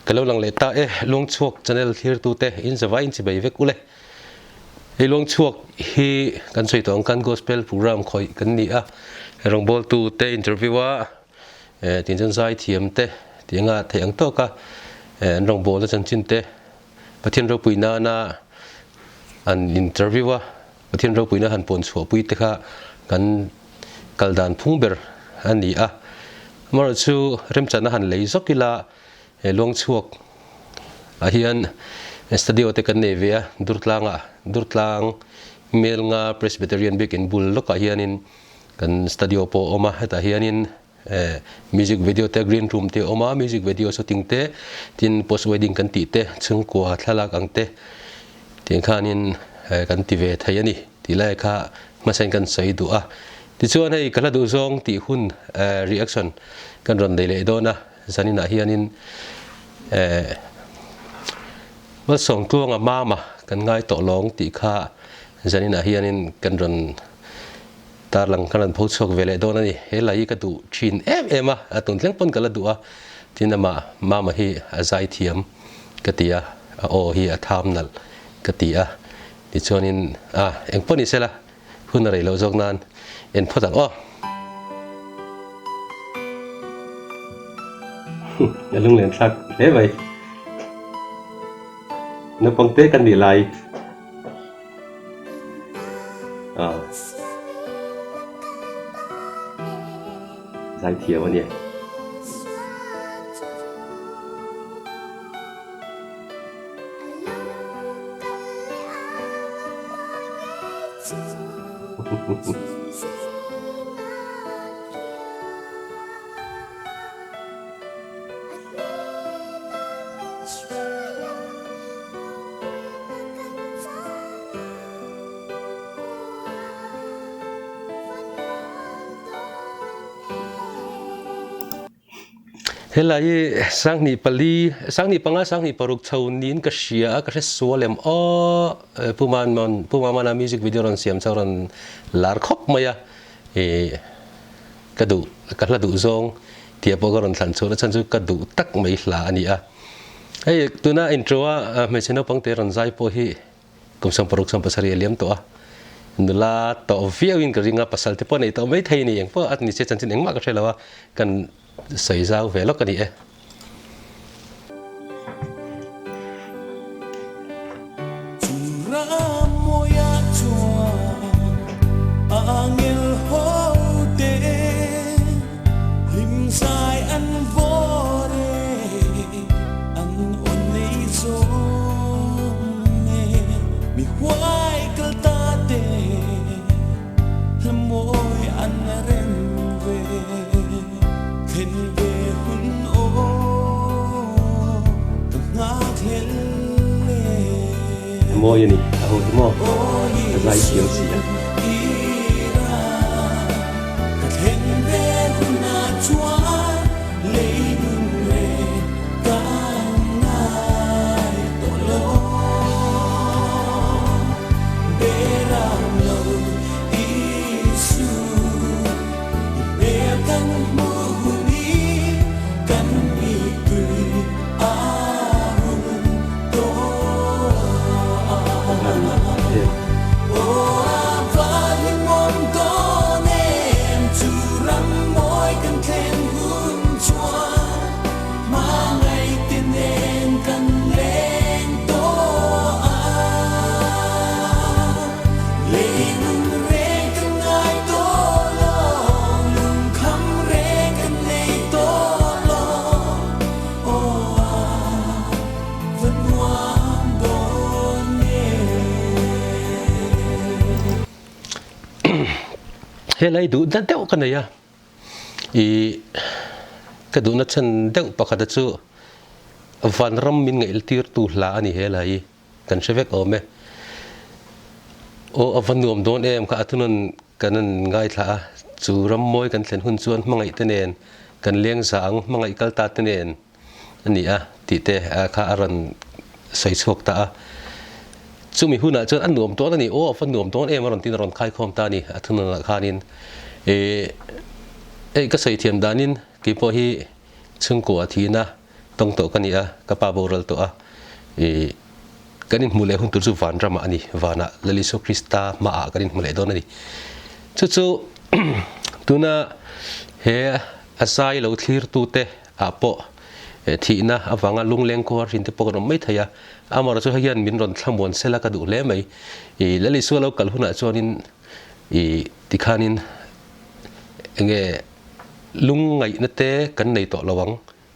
kalau lang leta long chuak channel thir tu te in zawai in chi bai vek ule long chuak hi kan soi tong kan gospel program khoi kan ni a rong bol tu te interviewa tin jan sai thiam te tinga theyang to ka rong bol la chan chin te pathian ro puina na an interviewa pathian ro puina han pon chho pui te kha kan kaldan phungber ani a mar chu rem chana han lei zokila long chuak a hian studio te kan nevia durtlang melnga presbyterian big in bul loka hianin kan studio po oma heta hianin music video te green room te oma music video shooting te tin post wedding kan ti te chungkwa thalak angte tin khanin kan ti ve thayani ti lai kha masain kan sai du a ti chuan hei kala du zong ti hun reaction kan ron dei le dona zanina hianin Malsawmtluanga mama kan ngai to long ti kha zanina hianin kan ron tarlang kan phau chok vele dona ni helai ka du thin ema atun tleng pon kala du a tinama mama hi azai thiam katia o hi atham nal katia ti chonin engponi sela hunare lo jok nan en photak o lung len thak he vai nó phong tế kan đi lại giải thiệu anh nhỉ helai sang ni pali sang ni panga sang ni paruk chaunin ka shia ka sualem pumana music video ron siam chauran lar khop maya kadu ka du zong tia pogoron than chu chan chu kadu tak mai hla ani a ei tuna intro a me cheno pangte ron zai po hi kumsam paruk sam pasari liam to a nula to viewin ka ringa pasal te po nei to mai thei ni eng po at ni che chan chin eng ma ka thelawa kan xảy ra về lúc cái gì mua gì nè, hồi mua, lại chiều gì à? helai du dan teu kan ya ka du na chan deu pakhat chu van ram min ngai tir tu hla ani helai kan shevek ome o avan nuam don em ka atunun kanan ngai thla chu ram moi kan thlen hun chuan mangai tenen kan leng sang mangai kal ta tenen ani a ti te kha aran sai chok ta chumi huna chuan an nuam to ani o avan nuam ton em aron tin ron khai khom ta ni athunun khanin ka sai thiam danin ki po hi chungko athina tong to kania kapa boral to a kanin mule hun tu chu van rama ani vana laliso krista ma a kanin mule don ani chu tuna he asai lo thlir tu te apo thina awanga lungleng ko rin te pokon mai thaya amara chu hian min ron thlamon sela ka du le mai laliso lo kal huna chonin tikhanin enge lungai na te kan nei to lawang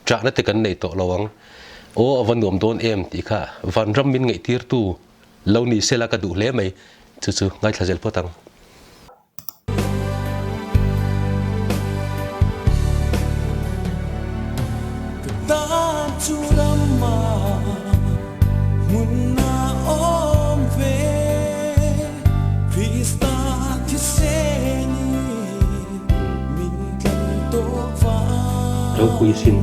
tra na te kan nei to lawang o avan nom don em ti kha van ram min ngai tir tu lo ni sela ka du le mai chu ngai thazel potang đâu quý xin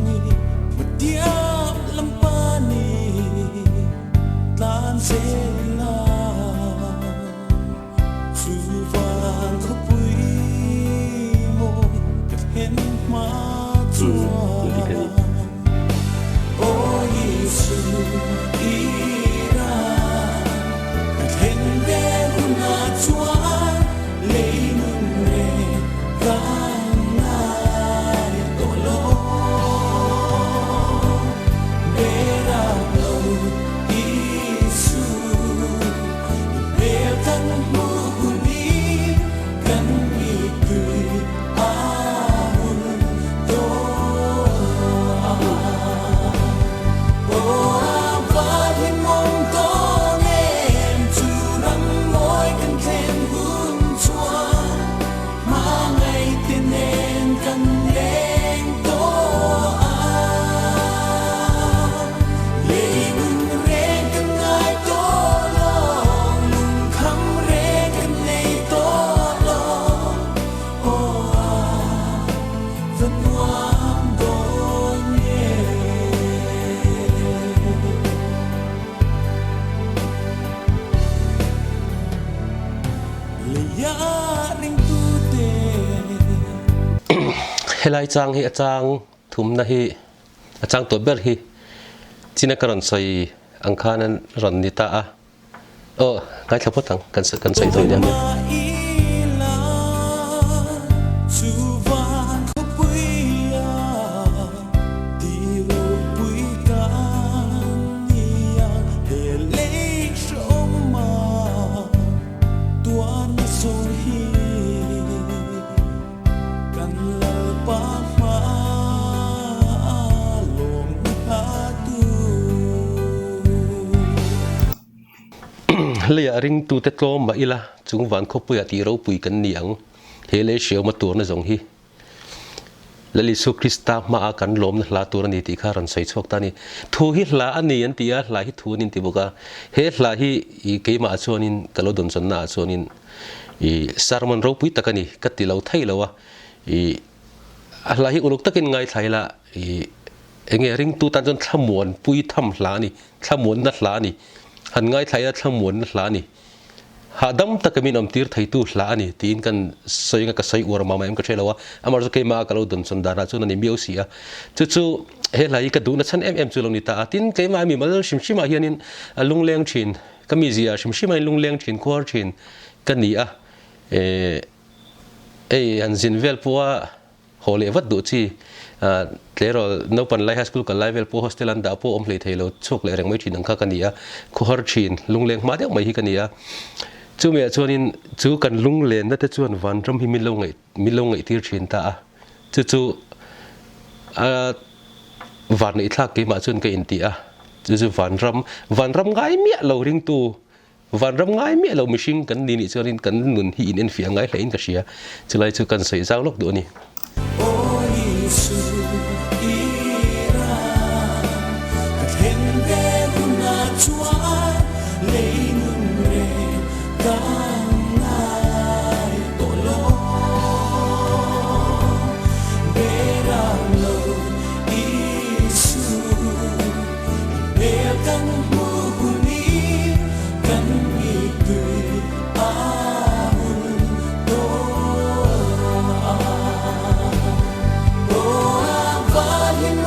helai chang hi achang thum na hi achang to ber hi china karon sai angkhanan ron ni ta a o kai thapotang kan sai toi diaเลยริงตูเตโตมาอีละจุงวันคบปุยตีเราปุยกันเนียงเฮเลเชียวมาตัวนั่นจงฮีลลิสุคริสตามาอากันลมนั่นลาตัวนี้ตีข้ารันใส่ชกตานี่ทูฮิลาอันนี้อันตีอะลาฮิทูนินตีบุกะเฮลาฮิเกมาชวนินกะโลดนสนนาชวนินสารมันเราปุยตะกันนี่กัดตีเราไทยแล้ววะลาฮิอุลุกตะกินไงไทยละเงี้ยริงตูตันจนทำมวนปุยทำลานี่ทำมวนนัดลานี่หันง่ายไทยทำมวนหลานี่หาดำตะกมินอมตีร์ไทยตู้หลานี่ตีนกันใส่กันก็ใส่อวรมาไม่เอ็มก็ใช่แล้ววะอามาจะเกี่ยมากเราดนสันดาราจุนันนี่มีเอาเสียจู่เฮลัยก็ดูนะฉันเอ็มจุลงนี่ตาตีนเกี่ยมามีมาชิมมาเฮียนินลุงเลี้ยงชินก็มีเสียชิมมาลุงเลี้ยงชินควอร์ชินกันนี่อันซินเวลปัวโฮเลวัดดูที่เดี๋ยวเราโนปันไลฟ์สคูลกับไลฟ์เวลปูโฮสเทลันดาปูอมเพลย์ไทยเราโชคเลยแรงไม่ชินนังข้ากันนี่คูฮาร์ชินลุงเลี้ยงมาเดี๋ยวไม่ฮิกันนี่จู่เมียชวนินจู่กันลุงเลี้ยงนั่นแต่ชวนวันรำพิมิลงไงที่ชินตาจู่วันนี้ทักกี่มาชวนกันอินเดียจู่วันรำง่ายเมียเราริงตูวันรำง่ายเมียเราไม่ชิงกันนี่ชวนินกันนุนหินเฟียงง่ายเลยอินกระเชียจู่เลยจู่กันใส่เจ้าลูกดูนี่Pathian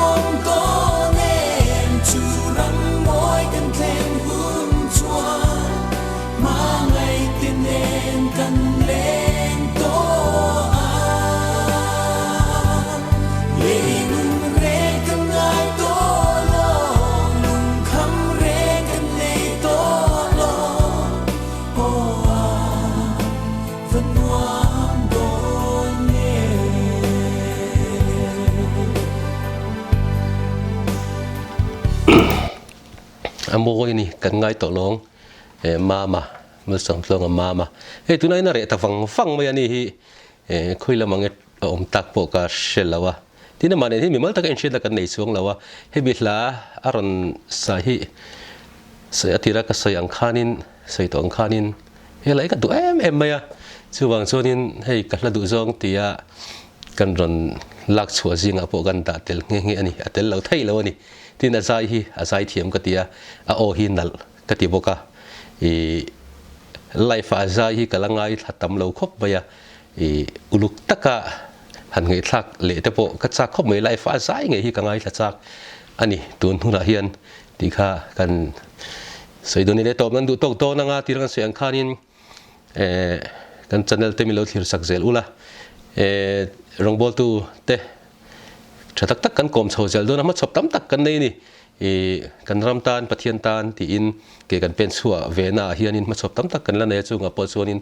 amo ini kan ngai to long mama Malsawmtluanga mama tunai na re ta fang mai ani hi khoila manget tak po ka shelawa tina mane hi mimal tak enchid la kan nei suang lawa he bithla aron sahi sai atira ka sai angkhanin sai to angkhanin he lai ka du em maya chuwang chonin hei ka hla du zong tia kan ron lak chua zinga po kan ta tel nge ani atel lo thei lo ani tin azai hi azai thiam ka tia a o hi nal ka ti boka life azai hi kalangai thatam lo khop baya uluk taka han ngai thak le te po ka chak khop mai life azai nge hi ka ngai thachak ani tun huna hian ti kha kan soidoni le top nan du tok to nanga tirang se angkhanin kan channel te milo thir sakzel ula rongbol tu te thatak tak kan kom chho zel don ma chop tam tak kan nei ni kan ram tan pathian tan tiin ke kan pen chua vena hianin ma chop tam tak kan la ne chunga po chuanin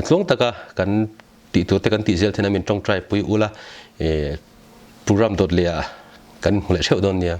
tlong taka kan ti tu te kan ti zel thena min tong try pui ula program dot lia kan hule cheu don nia